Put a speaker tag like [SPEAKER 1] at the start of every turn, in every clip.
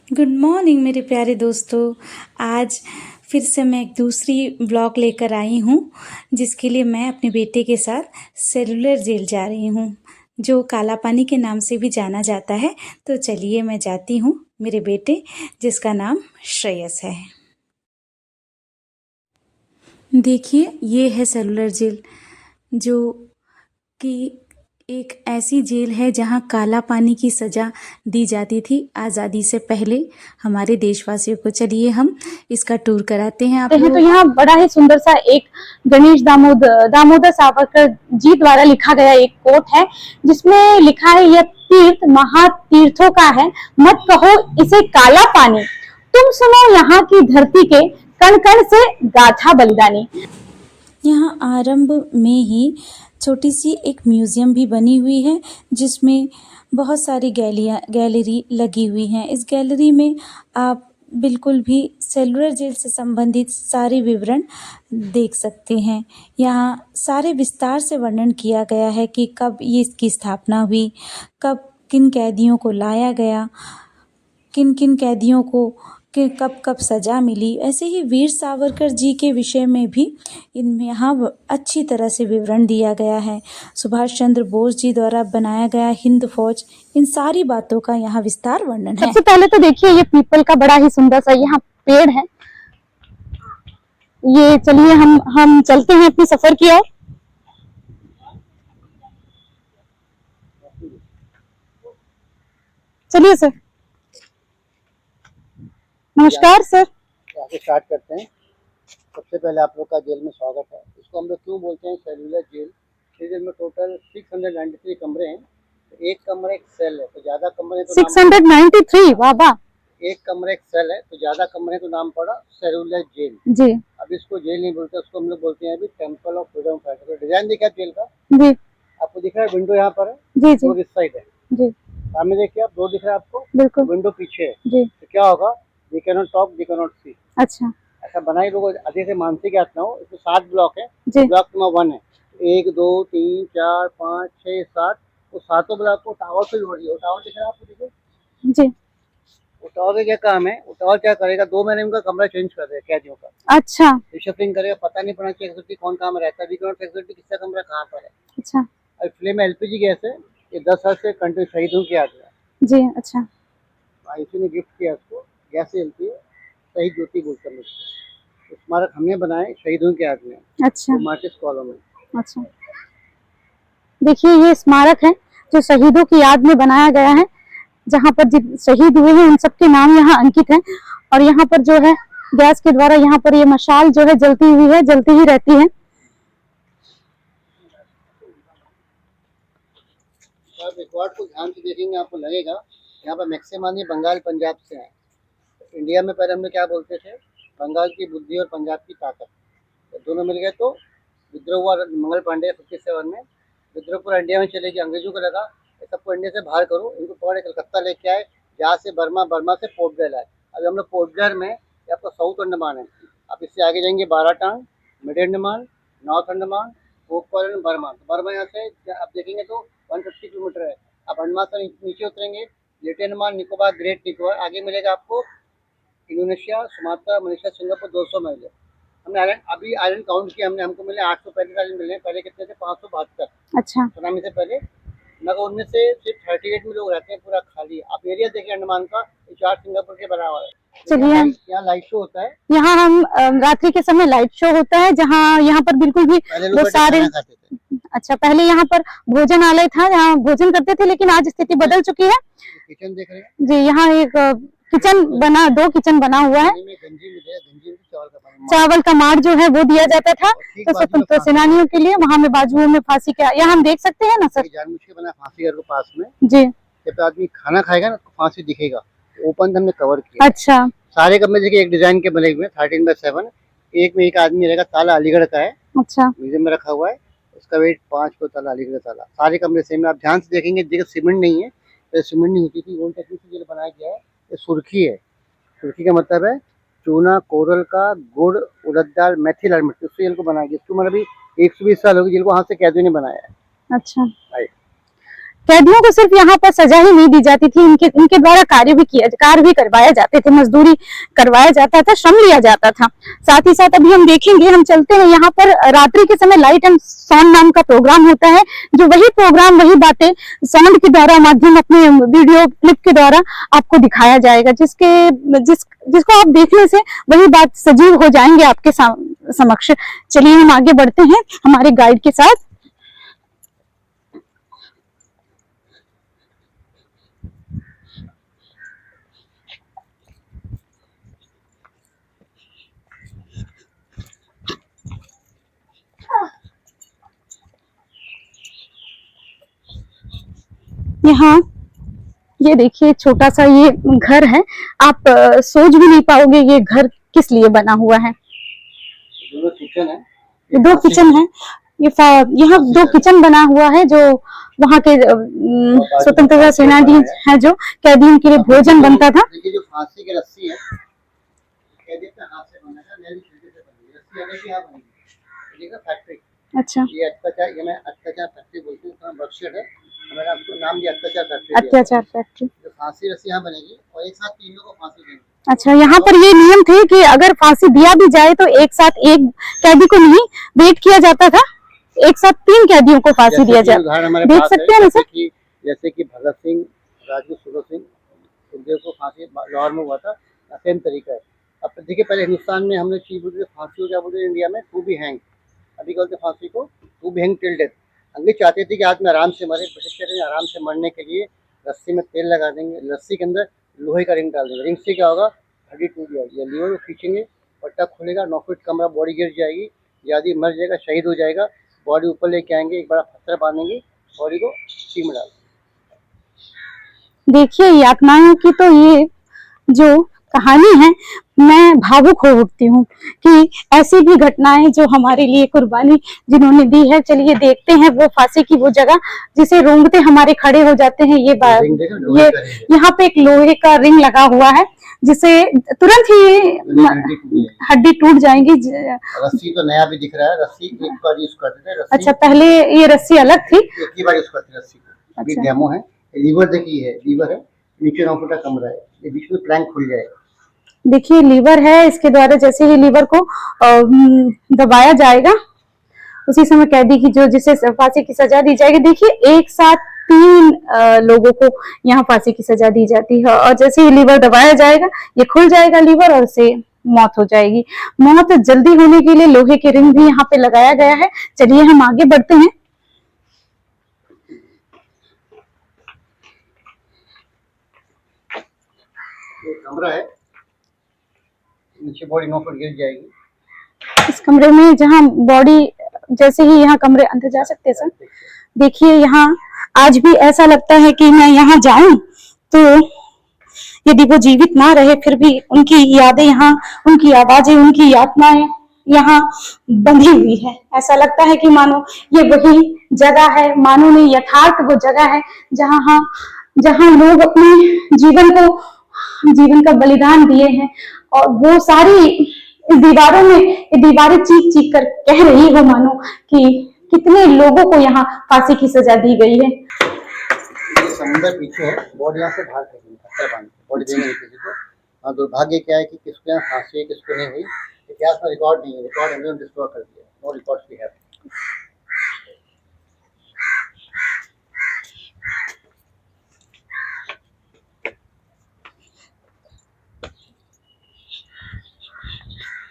[SPEAKER 1] Good morning मेरे प्यारे दोस्तों। आज फिर से मैं एक दूसरी ब्लॉग लेकर आई हूँ, जिसके लिए मैं अपने बेटे के साथ सेलुलर जेल जा रही हूँ, जो काला पानी के नाम से भी जाना जाता है। तो चलिए मैं जाती हूँ मेरे बेटे, जिसका नाम श्रेयस है। देखिए, ये है सेलुलर जेल, जो कि एक ऐसी जेल है जहाँ काला पानी की सज़ा दी जाती थी आज़ादी से पहले हमारे देशवासियों को। चलिए हम इसका टूर कराते हैं आप
[SPEAKER 2] तो
[SPEAKER 1] लोग।
[SPEAKER 2] यहाँ बड़ा ही सुंदर सा एक गणेश दामोदर सावरकर जी द्वारा लिखा गया एक कोट है, जिसमें लिखा है, यह तीर्थ महातीर्थों का है, मत कहो इसे काला पानी, तुम सुनो यहाँ की धरती के कण कण से गाथा बलिदानी।
[SPEAKER 1] यहाँ आरंभ में ही छोटी सी एक म्यूज़ियम भी बनी हुई है, जिसमें बहुत सारी गैलरी लगी हुई हैं। इस गैलरी में आप बिल्कुल भी सेलुलर जेल से संबंधित सारे विवरण देख सकते हैं। यहाँ सारे विस्तार से वर्णन किया गया है कि कब ये इसकी स्थापना हुई, कब किन कैदियों को लाया गया, किन किन कैदियों को कि कब कब सज़ा मिली। ऐसे ही वीर सावरकर जी के विषय में भी इनमें यहाँ अच्छी तरह से विवरण दिया गया है। सुभाष चंद्र बोस जी द्वारा बनाया गया हिंद फौज, इन सारी बातों का यहाँ विस्तार वर्णन है।
[SPEAKER 2] सबसे पहले तो देखिए, ये पीपल का बड़ा ही सुंदर सा यहाँ पेड़ है। ये चलिए हम चलते हैं अपने सफर की ओर। चलिए सर। नमस्कार सर।
[SPEAKER 3] आगे स्टार्ट करते हैं। सबसे पहले आप लोग का जेल में स्वागत है। इसको हम लोग क्यों बोलते हैं सेलुलर जेल? इस जेल में टोटल 693 कमरे हैं। तो एक कमरा एक सेल है, तो ज़्यादा कमरे तो
[SPEAKER 2] 693, वाह वाह।
[SPEAKER 3] एक कमरा एक सेल है, तो ज़्यादा कमरे तो नाम पड़ा सेलुलर जेल।
[SPEAKER 2] जी
[SPEAKER 3] अब इसको जेल नहीं बोलते, उसको हम लोग बोलते हैं अभी टेम्पल ऑफ फ्रीडम फाइटर। तो डिजाइन देखा जेल का,
[SPEAKER 2] जी
[SPEAKER 3] आपको दिख रहा है विंडो यहाँ पर है,
[SPEAKER 2] जी जी
[SPEAKER 3] डोर इस साइड है।
[SPEAKER 2] जी
[SPEAKER 3] सामने देखिए आप, डोर दिख रहा है आपको,
[SPEAKER 2] बिल्कुल।
[SPEAKER 3] विंडो पीछे है।
[SPEAKER 2] जी
[SPEAKER 3] तो क्या होगा, they can not talk, they can not see.
[SPEAKER 2] अच्छा।
[SPEAKER 3] ऐसा बनाई लोगों अधिक से मानसिक यातना हो। इसमें 7 ब्लॉक है,
[SPEAKER 2] जी
[SPEAKER 3] ब्लॉक नंबर 1 है। 1 2 3 4 5 6 7, वो सातों ब्लॉक को टावर से जोड़ दिया। टावर दिख रहा है आपको, देखिए
[SPEAKER 2] जी।
[SPEAKER 3] वो टावर का क्या काम है, वो टावर क्या करेगा, 2 महीने में उनका कमरा चेंज कर देगा कैदियों का।
[SPEAKER 2] अच्छा
[SPEAKER 3] रिशफलिंग करेगा, पता नहीं पड़ना चाहिए एक्चुअली कौन काम रहता है, एक्चुअली किसका कमरा कहाँ पर है।
[SPEAKER 2] अच्छा।
[SPEAKER 3] और फ्लेम एलपीजी गैस है, ये 10 साल से कंटिन्यू शहीदों की याद है।
[SPEAKER 2] जी अच्छा।
[SPEAKER 3] आईसी ने गिफ्ट किया उसको, गैस से जलती है, शहीद ज्योति बोलते हैं उसको। स्मारक हमने बनाए शहीदों की याद में,
[SPEAKER 2] अच्छा
[SPEAKER 3] मार्टिस कॉलों में।
[SPEAKER 2] अच्छा। देखिए, ये स्मारक है जो शहीदों की याद में बनाया गया है, जहाँ पर शहीद हुए हैं उन सबके नाम यहाँ अंकित हैं। और यहाँ पर जो है गैस के द्वारा यहाँ पर ये मशाल जो है जलती हुई है, जलती ही रहती है।
[SPEAKER 3] आप रिकॉर्ड को ध्यान से देखेंगे, आपको लगेगा यहाँ पर मैक्सिमम आदमी बंगाल पंजाब से हैं। तो इंडिया में पहले हम लोग क्या बोलते थे, बंगाल की बुद्धि और पंजाब की ताकत, तो दोनों मिल गए तो विद्रोह हुआ मंगल पांडे 57 में। विद्रोह पूरा इंडिया में चलेगी, अंग्रेजों को लगा ये सबको इंडिया से बाहर करो, इनको पकड़ कलकत्ता लेके आए, जहाँ से बर्मा, बर्मा से पोर्ट ब्लेयर आए। अभी हम लोग पोर्ट ब्लेयर में, ये आपका साउथ अंडमान है। आप इससे आगे जाएंगे बाराटांग, मिड अंडमान, नॉर्थ अंडमान, पोकपाल, बर्मा। तो बर्मा यहाँ से आप देखेंगे तो 150 किलोमीटर है। आप अंडमान से नीचे उतरेंगे, लिटिल अंडमान, निकोबार, ग्रेट निकोबार, आगे मिलेगा आपको Indonesia, Sumatra, Malaysia, Singapore, 200 mile है। हमने आइलैंड, अभी आइलैंड काउंट किया हमने, हमको मिले 835 आइलैंड मिले। पहले कितने थे, 572
[SPEAKER 2] अच्छा
[SPEAKER 3] सुनामी से पहले। मगर उनमें से सिर्फ 38 में लोग रहते हैं, पूरा खाली। आप एरिया देखिए अंडमान का, 4 सिंगापुर के बराबर है।
[SPEAKER 2] चलिए,
[SPEAKER 3] यहाँ लाइट शो होता है।
[SPEAKER 2] यहाँ हम रात्रि के समय लाइट शो होता है, जहाँ यहाँ पर बिल्कुल भी
[SPEAKER 3] पहले लोग
[SPEAKER 2] वो सारे।
[SPEAKER 3] खाना खाते थे।
[SPEAKER 2] अच्छा, पहले यहाँ पर भोजनालय था, यहाँ भोजन करते थे, लेकिन आज स्थिति बदल चुकी है।
[SPEAKER 3] किचन देख रहे हैं
[SPEAKER 2] जी, यहाँ एक किचन बना, 2 किचन बना हुआ है।
[SPEAKER 3] में गंजी मिले, गंजी में चावल का पानी,
[SPEAKER 2] चावल का मार जो है वो दिया जाता था
[SPEAKER 3] ठीक
[SPEAKER 2] तो
[SPEAKER 3] बाजू में
[SPEAKER 2] स्वतंत्रता
[SPEAKER 3] फांसी
[SPEAKER 2] सेनानियों के लिए। वहाँ में बाजुओं में फांसी का, यहाँ हम देख सकते हैं ना सर।
[SPEAKER 3] जानबूझ के बना फांसी घर के पास में।
[SPEAKER 2] जी
[SPEAKER 3] जब आदमी खाना खाएगा ना तो फांसी दिखेगा, ओपन हमने कवर किया।
[SPEAKER 2] अच्छा
[SPEAKER 3] सारे कमरे देखिए एक डिजाइन के बने हुए, 13/7। एक में एक आदमी रहेगा, ताला अलीगढ़ का है,
[SPEAKER 2] अच्छा
[SPEAKER 3] म्यूजियम में रखा हुआ है। उसका वेट 5 को ताला, अलीगढ़ ताला। सारे कमरे सेम है। आप ध्यान से देखेंगे, जगह सीमेंट नहीं है, तो सीमेंट नहीं होती थी, ओल्ड टेक्निक से बनाया गया है। ये सुर्खी है। सुर्खी का मतलब है चूना, कोरल का गुड़, उड़द दाल, मेथी, लाल मिर्च, उससे जेल को बनाया गया। इसको मतलब 120 साल होगी जेल को हाथ से कैदियों ने बनाया है।
[SPEAKER 2] अच्छा। कैदियों को सिर्फ यहाँ पर सजा ही नहीं दी जाती थी, इनके द्वारा कार्य भी करवाए जाते थे, मजदूरी करवाया जाता था, श्रम लिया जाता था। साथ ही साथ अभी हम देखेंगे, हम चलते हैं यहाँ पर, रात्रि के समय लाइट एंड साउंड नाम का प्रोग्राम होता है, जो वही प्रोग्राम वही बातें साउंड के द्वारा माध्यम अपने वीडियो क्लिप के द्वारा आपको दिखाया जाएगा, जिसको आप देखने से वही बात सजीव हो जाएंगे आपके समक्ष। चलिए हम आगे बढ़ते हैं हमारे गाइड के साथ। यहाँ ये देखिए छोटा सा ये घर है, आप सोच भी नहीं पाओगे ये घर किस लिए बना हुआ है।
[SPEAKER 3] दो किचन है,
[SPEAKER 2] यहाँ 2 किचन बना हुआ है, जो वहाँ के स्वतंत्रता सेनानी है, जो कैदियों के लिए भोजन बनता था।
[SPEAKER 3] देखिए जो फांसी की रस्सी है, कैदी अपने हाथ से बना था, नैली छिलके से बनी रस्सी आने की यहाँ बनी। देखिए फैक्ट्री,
[SPEAKER 2] अच्छा,
[SPEAKER 3] ये अत्याचार, ये मैं अत्याचार फैक्ट्री बोलती हूँ, वर्कशॉप है, मैंने आपको नाम दिया अत्याचार फैक्ट्री। जो फांसी रस्सी यहाँ बनेगी और एक साथ 3 लोगों को फांसी देंगे।
[SPEAKER 2] अच्छा, यहाँ पर ये नियम थे कि अगर फांसी दिया भी जाए तो एक साथ एक कैदी को नहीं वेट किया जाता था, एक साथ 3 कैदियों को फांसी दिया जाए। देख सकते हैं सर,
[SPEAKER 3] जैसे कि भगत सिंह, राजगुरु सूरत सिंह, सुखदेव को फांसी लाहौर में हुआ था, सेम तरीका है। अब देखिए पहले हिंदुस्तान में हमने चीज बोलते फांसी को क्या बोलते इंडिया में, टू बी हैंग, अभी बोलते फांसी को to be hang till death. अंग्रेज चाहते थे कि आदमी आराम से मरे, ब्रिटिश कहते हैं आराम से मरने के लिए रस्सी में तेल लगा देंगे, रस्सी के अंदर लोहे का रिंग डाल देंगे, रिंग से क्या होगा, हड्डी टूट जाएगी, लीवर को खींचेंगे, पट्टा खुलेगा, 9 फीट कमरा, बॉडी गिर जाएगी, या आदमी मर जाएगा, शहीद हो जाएगा, बॉडी ऊपर लेके आएंगे, एक बड़ा पत्थर बांधेंगे, बॉडी को सी में डाल।
[SPEAKER 2] देखिए यातनाओं की तो ये जो कहानी है, मैं भावुक हो उठती हूँ कि ऐसी भी घटनाएं जो हमारे लिए कुर्बानी जिन्होंने दी है। चलिए देखते हैं वो फांसी की वो जगह जिसे रोंगटे हमारे खड़े हो जाते हैं। ये यहाँ पे एक लोहे का रिंग लगा हुआ है, जिसे तुरंत ही हड्डी टूट जाएंगी।
[SPEAKER 3] रस्सी तो नया भी दिख रहा है, रस्सी एक बार यूज करते थे।
[SPEAKER 2] अच्छा, पहले ये रस्सी अलग थी,
[SPEAKER 3] एक ही बार यूज करते थे रस्सी को। अभी डेमो है, लीवर देखिए, है लीवर है, नीचे 9 फुट का कमरा है, ये बीच में प्लैंक खुल जाएगा।
[SPEAKER 2] देखिए लीवर है, इसके द्वारा जैसे ही लीवर को दबाया जाएगा उसी समय कैदी की जो जिसे फांसी की सजा दी जाएगी। देखिए एक साथ 3 लोगों को यहाँ फांसी की सजा दी जाती है, और जैसे ही लीवर दबाया जाएगा ये खुल जाएगा लीवर, और से मौत हो जाएगी। मौत जल्दी होने के लिए लोहे के रिंग भी यहाँ पे लगाया गया है। चलिए हम आगे बढ़ते हैं।
[SPEAKER 3] ये कमरा है, नीचे बॉडी 9 फुट गिर जाएगी।
[SPEAKER 2] इस कमरे में जहाँ बॉडी, जैसे ही यहाँ कमरे अंदर जा सकते हैं सर। देखिए यहाँ आज भी ऐसा लगता है कि मैं यहाँ जाऊं तो यदि वो जीवित ना रहे फिर भी उनकी यादें यहाँ, उनकी आवाजें, उनकी यातनाएं यहाँ बंधी हुई है। ऐसा लगता है कि मानो ये वही जगह है, मानो नहीं यथार्थ वो जगह है जहाँ लोग अपने जीवन का बलिदान दिए हैं, और वो सारी इस दीवारों में, ये दीवारें चीख चीख कर कह रही हो मानो कि कितने लोगों को यहाँ फांसी की सजा दी गई है।
[SPEAKER 3] ये समुद्र पीछे है, बॉडी यहाँ से बाहर फेंकेंगे, पत्थर बांध के बॉडी देंगे किसी को। और दुर्भाग्य क्या है कि किसको यहाँ फांसी है, किसको नहीं हुई, इतिहास में रिकॉर्ड नहीं है, रिकॉर्ड हमने डिस्ट्रॉय कर दिया, नो रिकॉर्ड्स वी हैव।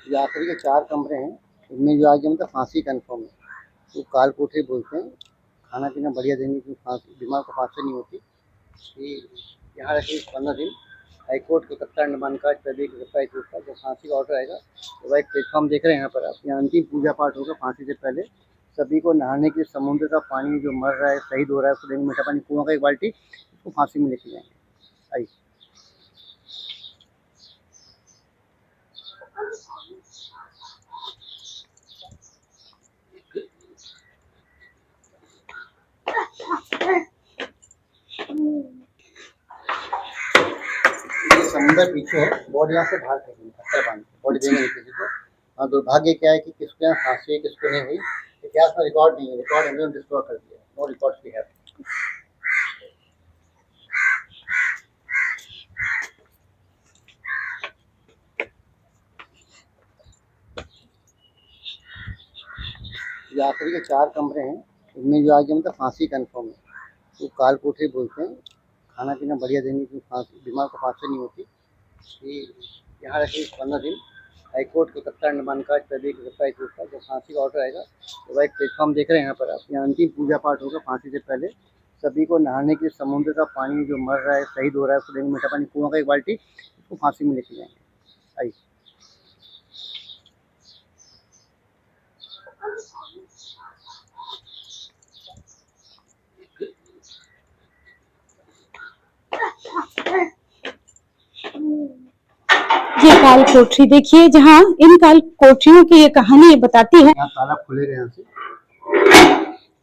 [SPEAKER 3] ये आखिरी के 4 कमरे हैं, इनमें जो आगे मतलब फांसी कंफर्म है, तो काल कोठरी बोलते हैं। खाना पीना बढ़िया देंगे क्योंकि फांसी, बीमार को फांसी नहीं होती। कि यहाँ रखिए 15 दिन। हाईकोर्ट कलकत्ता अंडमान का प्रदेश कलकत्ता हाईकोर्ट का जो फांसी का ऑर्डर आएगा, तो वाइट प्लेटफॉर्म देख रहे हैं यहाँ पर आप, यहाँ अंतिम पूजा पाठ होगा फांसी से पहले। सभी को नहाने के लिए समुद्र का पानी, जो मर रहा है, शहीद हो रहा है, उसको देंगे मीठा पानी, कुआं का 1 बाल्टी, उसको फांसी में लेके जाएंगे। आइए समुद्र पीछे है, बॉडी यहाँ से बाहर फेंकेंगे, पत्थर बांध के बॉडी देंगे किसी को। और दुर्भाग्य क्या है कि किसको यहाँ फांसी है, किसको नहीं हुई, इतिहास में रिकॉर्ड नहीं है, रिकॉर्ड हमने डिस्ट्रॉय कर दिया, नो रिकॉर्ड्स वी हैव। ये आखिरी के 4 कमरे हैं, इनमें जो आगे मतलब फांसी कन्फर्म है, तो काल कोठरी बोलते हैं। खाना पीना बढ़िया देंगे कि फांसी बीमार को फांसी नहीं होती। कि यहाँ रखिए 15 दिन। हाईकोर्ट कलकत्ता अंडमान का तभी कलकत्ता हाईकोर्ट का जब फांसी का ऑर्डर आएगा तो भाई प्लेटफॉर्म देख रहे हैं यहाँ पर आप, यहाँ अंतिम पूजा पाठ होगा फांसी से पहले। सभी को नहाने के लिए समुद्र का पानी जो मर रहा है शहीद हो रहा है उसको देंगे, मीठा पानी कुआं का 1 बाल्टी, उसको फांसी में लेके जाएंगे। आइए
[SPEAKER 2] ये काल कोठरी देखिए, जहाँ इन काल कोठरियों की ये कहानी ये बताती है।
[SPEAKER 3] यहाँ ताला खुलेगा, यहाँ से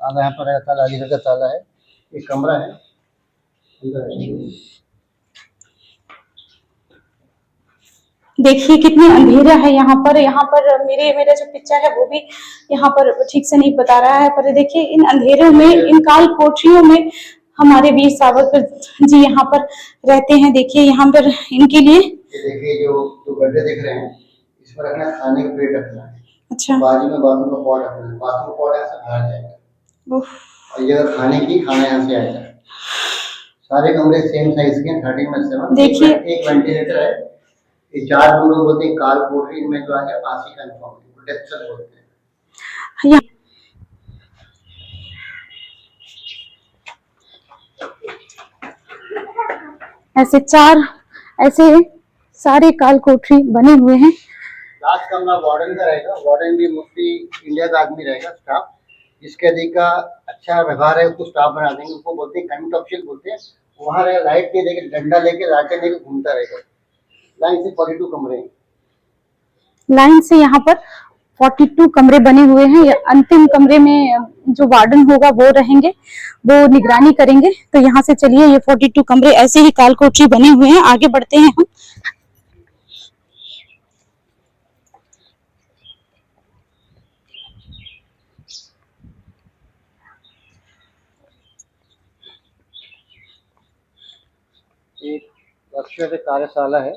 [SPEAKER 3] ताला यहाँ पर है, ताला अलीगढ़ का ताला है। एक कमरा है अंदर है।
[SPEAKER 2] देखिए कितनी अंधेरा है यहाँ पर। मेरा जो पिक्चर है वो भी यहाँ पर ठीक से नहीं बता रहा है, पर देखिए इन अंधेरों में, इन काल कोठरियों में हमारे वीर सावरकर जी यहाँ पर रहते हैं। देखिए यहाँ पर इनके लिए
[SPEAKER 3] ये देखिए जो गड्ढे दिख रहे हैं, इस पर रखना खाने का प्लेट रखना है।
[SPEAKER 2] अच्छा,
[SPEAKER 3] बाजू में बाथरूम का पॉट रखना है, बाथरूम का पॉट ऐसे बाहर जाएगा और ये अगर खाने की खाना यहाँ से आएगा। सारे कमरे सेम साइज के 13x7।
[SPEAKER 2] देखिए
[SPEAKER 3] एक वेंटिलेटर है। ये 4 रूम लोग बोलते हैं काल कोठरी, इनमें जो आ गया फांसी कन्फर्म है, डेथ सेल बोलते हैं।
[SPEAKER 2] ऐसे सारे काल कोठरी बने हुए हैं।
[SPEAKER 3] लास्ट कमरा वार्डन का रहेगा। वार्डन भी मुफ्ती इंडिया का आदमी रहेगा, स्टाफ जिसके अधिक का अच्छा व्यवहार है उसको स्टाफ बना देंगे। उसको बोलते हैं कंट ऑफिशियल बोलते हैं। वहाँ रहेगा, लाइट नहीं देके डंडा लेके लाटे लेके घूमता रहेगा। लाइन से 42 कमरे हैं।
[SPEAKER 2] लाइन से यहाँ पर 42 कमरे बने हुए हैं। ये अंतिम कमरे में जो वार्डन होगा वो रहेंगे, वो निगरानी करेंगे। तो यहाँ से चलिए, ये 42 कमरे ऐसे ही काल कोठरी बने हुए हैं। आगे बढ़ते हैं हम।
[SPEAKER 3] एक वर्षों से कार्यशाला है,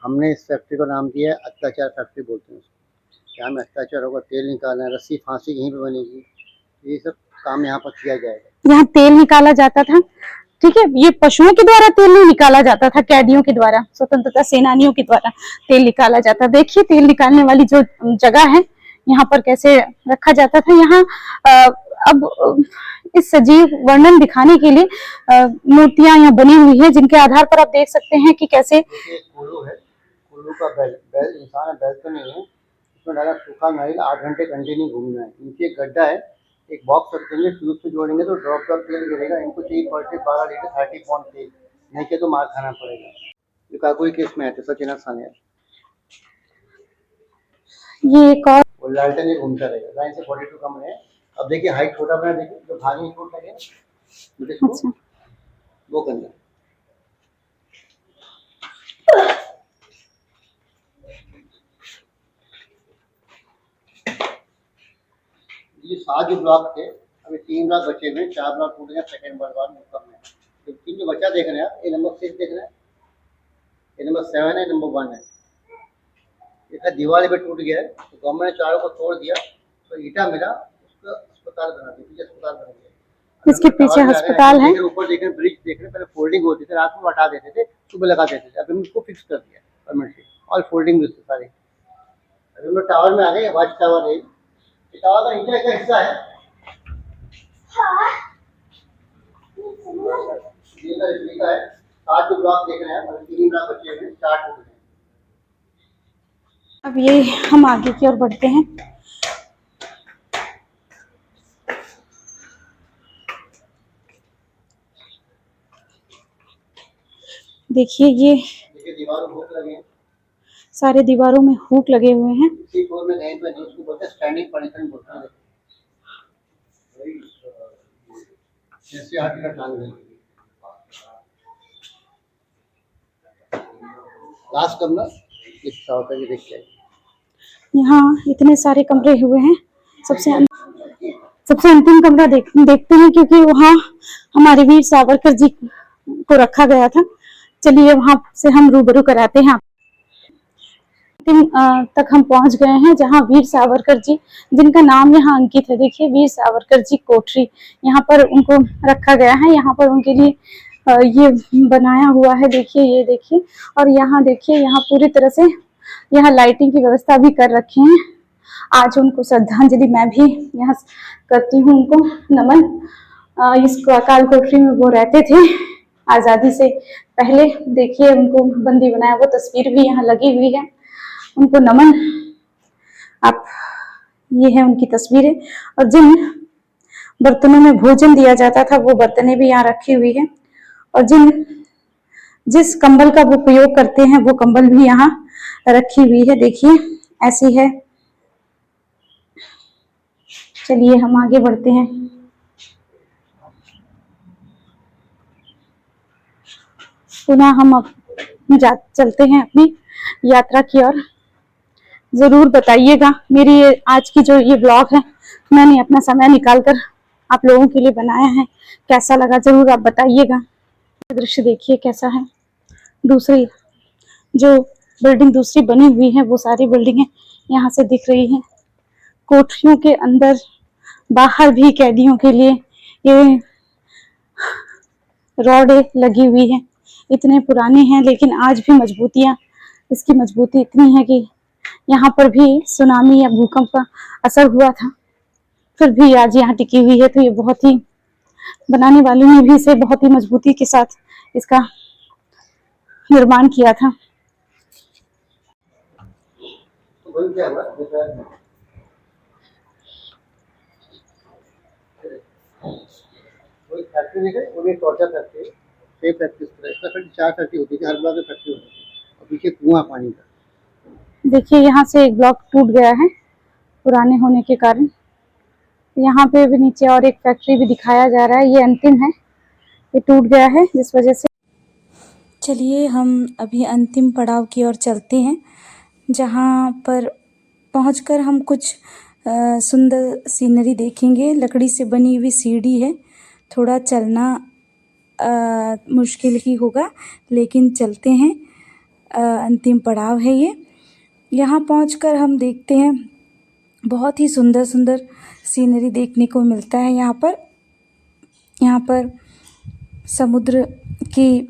[SPEAKER 3] हमने इस फैक्ट्री का नाम दिया है अत्याचार फैक्ट्री बोलते हैं उसको। यहाँ में अत्याचार होगा, तेल निकालना है, रस्सी फांसी यहीं पे बनेगी, ये सब काम यहाँ पर किया जाएगा।
[SPEAKER 2] यहाँ तेल निकाला जाता था, ठीक है। ये पशुओं के द्वारा तेल नहीं निकाला जाता था, कैदियों के द्वारा, स्वतंत्रता सेनानियों के द्वारा तेल निकाला जाता। देखिए तेल निकालने वाली जो जगह है यहाँ पर कैसे रखा जाता था। यहाँ अब इस सजीव वर्णन दिखाने के लिए मूर्तियां यहाँ बनी हुई है, जिनके आधार पर आप देख सकते हैं कि कैसे
[SPEAKER 3] कुल्लू है, कुल्लू का बैल इंसान है, बैल तो नहीं है। इसमें डाला सूखा नारियल, 8 घंटे कंटिन्यू घूमना है। नीचे एक गड्ढा है, एक बॉक्स रख देंगे, ट्यूब से जोड़ेंगे तो ड्रॉप ड्रॉप तेल गिरेगा। इनको चाहिए पर डे 12 लीटर 30 पॉइंट तेल, नहीं के तो मार खाना पड़ेगा। ये काकोरी केस में है तो सचिन सानिया।
[SPEAKER 2] ये एक और
[SPEAKER 3] वो लालटेन ही घूमता रहेगा। लाइन से 42 कमरे हैं। अब देखिए हाइट छोटा बना, देखिए जो भागी चोट लगे
[SPEAKER 2] अच्छा,
[SPEAKER 3] वो करना। ये 7 जो ब्लॉक थे, अभी 3 ब्लॉक बचे हुए, 4 ब्लॉक टूट गए सेकंड वर्ल्ड वॉर में कम है। तो 3 जो बचा देख रहे हैं आप, ये नंबर 6 देख रहे हैं, ये नंबर 7 है, नंबर 1 है। ये दीवार पे टूट गया है तो गवर्नमेंट ने चारों को तोड़ दिया, तो ईटा मिला, उसका अस्पताल बना दिया, पीछे अस्पताल बन गया।
[SPEAKER 2] इसके पीछे अस्पताल है।
[SPEAKER 3] ऊपर देख रहे ब्रिज देख रहे, पहले फोल्डिंग होती थी, रात को हटा देते थे, सुबह लगा देते थे। अभी उसको फिक्स कर दिया परमानेंटली, ऑल फोल्डिंग ब्रिज सारे। अभी हम लोग टावर में आ गए, वाच टावर है। टावर का नीचे का हिस्सा है, ये का है। 7 जो ब्लॉक देख रहे हैं, अभी 3 ब्लॉक बचे हुए हैं, 4 टूट गए।
[SPEAKER 2] अब ये हम आगे की ओर बढ़ते हैं। देखिए ये
[SPEAKER 3] दीवारों में हुक लगे हैं,
[SPEAKER 2] सारे दीवारों में हुक लगे हुए हैं।
[SPEAKER 3] इसी फ्लोर में कहीं पे जिसको बोलते हैं स्टैंडिंग पनिशमेंट बोलते हैं। जैसे आर्टिकल टांग देंगे। लास्ट कमरा इस तरह का, ये देखिए
[SPEAKER 2] यहाँ इतने सारे कमरे हुए हैं। सबसे अंतिम कमरा देखते हैं, क्योंकि वहाँ हमारे वीर सावरकर जी को रखा गया था। चलिए वहां से हम रूबरू कराते हैं। तक हम पहुंच गए हैं, जहां वीर सावरकर जी, जिनका नाम यहाँ अंकित है, देखिए वीर सावरकर जी कोठरी, यहाँ पर उनको रखा गया है। यहाँ पर उनके लिए ये बनाया हुआ है, देखिए ये देखिए। और यहाँ देखिए, यहाँ पूरी तरह से यहाँ लाइटिंग की व्यवस्था भी कर रखे हैं। आज उनको श्रद्धांजलि मैं भी यहाँ करती हूँ, उनको नमन। इस काल कोठरी में वो रहते थे आजादी से पहले। देखिए उनको बंदी बनाया, वो तस्वीर भी यहाँ लगी हुई है, उनको नमन। आप, ये है उनकी तस्वीरें। और जिन बर्तनों में भोजन दिया जाता था वो बर्तनें भी यहाँ रखी हुई है। और जिस कंबल का वो प्रयोग करते हैं वो कंबल भी यहाँ रखी हुई है, देखिए ऐसी है। चलिए हम आगे बढ़ते हैं। पुनः हम अब चलते हैं अपनी यात्रा की ओर। जरूर बताइएगा, मेरी आज की जो ये ब्लॉग है, मैंने अपना समय निकालकर आप लोगों के लिए बनाया है, कैसा लगा जरूर आप बताइएगा। दृश्य देखिए कैसा है। दूसरी जो बिल्डिंग दूसरी बनी हुई है, वो सारी बिल्डिंगें यहाँ से दिख रही हैं। कोठरियों के अंदर बाहर भी कैदियों के लिए ये रॉडें लगी हुई हैं। इतने पुराने हैं लेकिन आज भी मजबूतियां, इसकी मजबूती इतनी है कि यहाँ पर भी सुनामी या भूकंप का असर हुआ था, फिर भी आज यहाँ टिकी हुई है। तो ये बहुत ही, बनाने वालों ने भी इसे बहुत ही मजबूती के साथ इसका निर्माण किया था।
[SPEAKER 3] कोई फैक्ट्री नहीं है, उन्हें टॉर्चर फैक्ट्री, सेफ फैक्ट्री, इसमें फिर 4 फैक्ट्री होती थी, हर ब्लॉक में फैक्ट्री होती थी। और पीछे कुआं पानी का।
[SPEAKER 2] देखिए यहाँ से एक ब्लॉक टूट गया है पुराने होने के कारण। यहाँ पे भी नीचे और एक फैक्ट्री भी दिखाया जा रहा है, ये अंतिम है, ये टूट गया है जिस वजह से।
[SPEAKER 1] चलिए हम अभी अंतिम पड़ाव की ओर चलते हैं, जहाँ पर पहुंचकर हम कुछ सुंदर सीनरी देखेंगे। लकड़ी से बनी हुई सीढ़ी है, थोड़ा चलना मुश्किल ही होगा लेकिन चलते हैं। अंतिम पड़ाव है ये। यहाँ पहुंचकर हम देखते हैं बहुत ही सुंदर सुंदर सीनरी देखने को मिलता है। यहाँ पर समुद्र की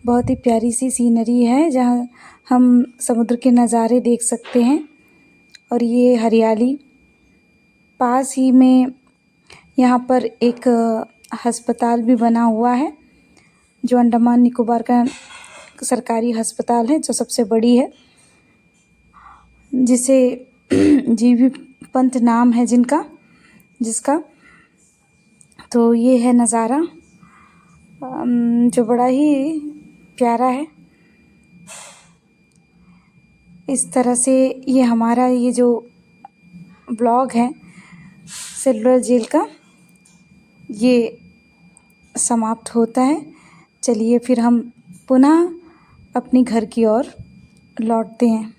[SPEAKER 1] बहुत ही प्यारी सी सीनरी है, जहाँ हम समुद्र के नज़ारे देख सकते हैं। और ये हरियाली, पास ही में यहाँ पर एक अस्पताल भी बना हुआ है, जो अंडमान निकोबार का सरकारी अस्पताल है, जो सबसे बड़ी है, जिसे जीबी पंत नाम है जिसका। तो ये है नज़ारा, जो बड़ा ही प्यारा है। इस तरह से ये हमारा ये जो ब्लॉग है सेलुलर जेल का, ये समाप्त होता है। चलिए फिर हम पुनः अपने घर की ओर लौटते हैं।